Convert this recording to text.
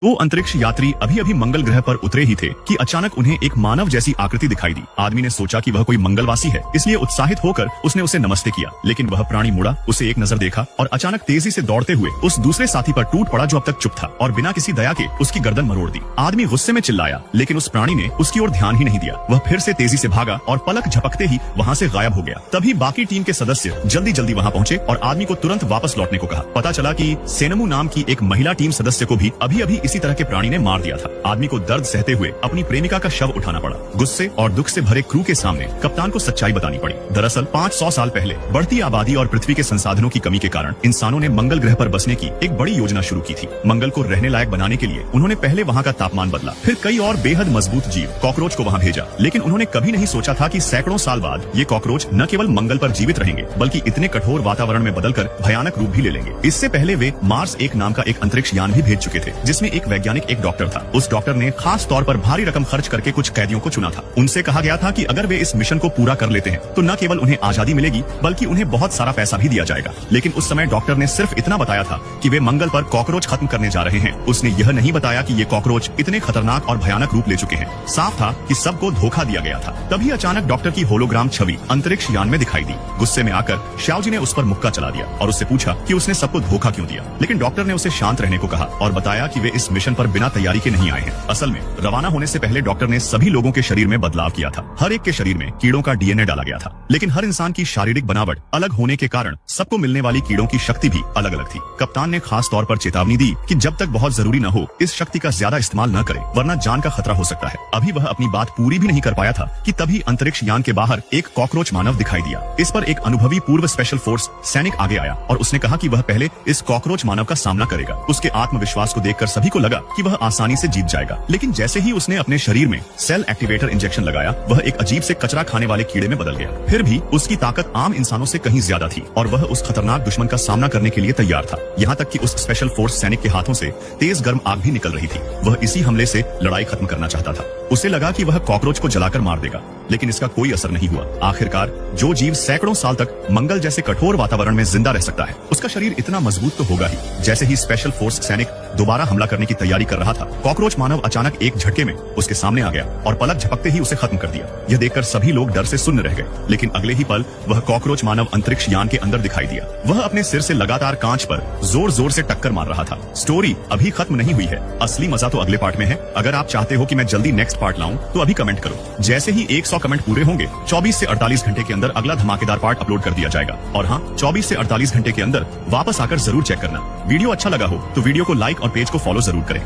वो अंतरिक्ष यात्री अभी अभी मंगल ग्रह पर उतरे ही थे कि अचानक उन्हें एक मानव जैसी आकृति दिखाई दी। आदमी ने सोचा कि वह कोई मंगलवासी है, इसलिए उत्साहित होकर उसने उसे नमस्ते किया। लेकिन वह प्राणी मुड़ा, उसे एक नजर देखा और अचानक तेजी से दौड़ते हुए उस दूसरे साथी पर टूट पड़ा जो अब तक चुप था, और बिना किसी दया के उसकी गर्दन मरोड़ दी। आदमी गुस्से में चिल्लाया, लेकिन उस प्राणी ने उसकी ओर ध्यान ही नहीं दिया। वह फिर से तेजी से भागा और पलक झपकते ही वहाँ से गायब हो गया। तभी बाकी टीम के सदस्य जल्दी जल्दी वहाँ पहुँचे और आदमी को तुरंत वापस लौटने को कहा। पता चला कि सेनमू नाम की एक महिला टीम सदस्य को भी अभी अभी इसी तरह के प्राणी ने मार दिया था। आदमी को दर्द सहते हुए अपनी प्रेमिका का शव उठाना पड़ा। गुस्से और दुख से भरे क्रू के सामने कप्तान को सच्चाई बतानी पड़ी। दरअसल 500 साल पहले बढ़ती आबादी और पृथ्वी के संसाधनों की कमी के कारण इंसानों ने मंगल ग्रह पर बसने की एक बड़ी योजना शुरू की थी। मंगल को रहने लायक बनाने के लिए उन्होंने पहले वहाँ का तापमान बदला, फिर कई और बेहद मजबूत जीव कॉकरोच को वहाँ भेजा। लेकिन उन्होंने कभी नहीं सोचा था कि सैकड़ों साल बाद ये कॉकरोच न केवल मंगल पर जीवित रहेंगे, बल्कि इतने कठोर वातावरण में बदलकर भयानक रूप भी ले लेंगे। इससे पहले वे मार्स एक नाम का एक अंतरिक्ष यान भी भेज चुके थे, जिसमें एक वैज्ञानिक एक डॉक्टर था। उस डॉक्टर ने खास तौर पर भारी रकम खर्च करके कुछ कैदियों को चुना था। उनसे कहा गया था कि अगर वे इस मिशन को पूरा कर लेते हैं तो न केवल उन्हें आजादी मिलेगी, बल्कि उन्हें बहुत सारा पैसा भी दिया जाएगा। लेकिन उस समय डॉक्टर ने सिर्फ इतना बताया था कि वे मंगल पर कॉकरोच खत्म करने जा रहे हैं। उसने यह नहीं बताया कि ये कॉकरोच इतने खतरनाक और भयानक रूप ले चुके हैं। साफ था कि सबको धोखा दिया गया था। तभी अचानक डॉक्टर की होलोग्राम छवि अंतरिक्ष यान में दिखाई दी। गुस्से में आकर श्याओ जी ने उस पर मुक्का चला दिया और उससे पूछा कि उसने सबको धोखा क्यों दिया। लेकिन डॉक्टर ने उसे शांत रहने को कहा और बताया कि वे इस मिशन पर बिना तैयारी के नहीं आए हैं। असल में रवाना होने से पहले डॉक्टर ने सभी लोगों के शरीर में बदलाव किया था। हर एक के शरीर में कीड़ों का डीएनए डाला गया था, लेकिन हर इंसान की शारीरिक बनावट अलग होने के कारण सबको मिलने वाली कीड़ों की शक्ति भी अलग अलग थी। कप्तान ने खास तौर पर चेतावनी दी कि जब तक बहुत जरूरी न हो इस शक्ति का ज्यादा इस्तेमाल न करें, वरना जान का खतरा हो सकता है। अभी वह अपनी बात पूरी भी नहीं कर पाया था कि तभी अंतरिक्ष यान के बाहर एक कॉकरोच मानव दिखाई दिया। इस पर एक अनुभवी पूर्व स्पेशल फोर्स सैनिक आगे आया और उसने कहा कि वह पहले इस कॉकरोच मानव का सामना करेगा। उसके आत्मविश्वास को देखकर सभी को लगा कि वह आसानी से जीत जाएगा। लेकिन जैसे ही उसने अपने शरीर में सेल एक्टिवेटर इंजेक्शन लगाया, वह एक अजीब से कचरा खाने वाले कीड़े में बदल गया। फिर भी उसकी ताकत आम इंसानों से कहीं ज्यादा थी और वह उस खतरनाक दुश्मन का सामना करने के लिए तैयार था। यहाँ तक कि उस स्पेशल फोर्स सैनिक के हाथों से तेज गर्म आग भी निकल रही थी। वह इसी हमले से लड़ाई खत्म करना चाहता था। उसे लगा कि वह कॉकरोच को जलाकर मार देगा, लेकिन इसका कोई असर नहीं हुआ। आखिरकार जो जीव सैकड़ों साल तक मंगल जैसे कठोर वातावरण में जिंदा रह सकता है, उसका शरीर इतना मजबूत तो होगा ही। जैसे ही स्पेशल फोर्स सैनिक दोबारा हमला करने की तैयारी कर रहा था, कॉकरोच मानव अचानक एक झटके में उसके सामने आ गया और पलक झपकते ही उसे खत्म कर दिया। यह देखकर सभी लोग डर से सुन्न रह गए। लेकिन अगले ही पल वह कॉकरोच मानव अंतरिक्ष यान के अंदर दिखाई दिया। वह अपने सिर से लगातार कांच पर जोर जोर से टक्कर मार रहा था। स्टोरी अभी खत्म नहीं हुई है, असली मजा तो अगले पार्ट में है। अगर आप चाहते हो कि मैं जल्दी नेक्स्ट पार्ट लाऊं तो अभी कमेंट करो। जैसे ही 100 कमेंट पूरे होंगे 24 से 48 घंटे के अंदर अगला धमाकेदार पार्ट अपलोड कर दिया जाएगा। और हाँ, 24 से 48 घंटे के अंदर वापस आकर जरूर चेक करना। वीडियो अच्छा लगा हो तो वीडियो को लाइक और पेज को फॉलो जरूर करें।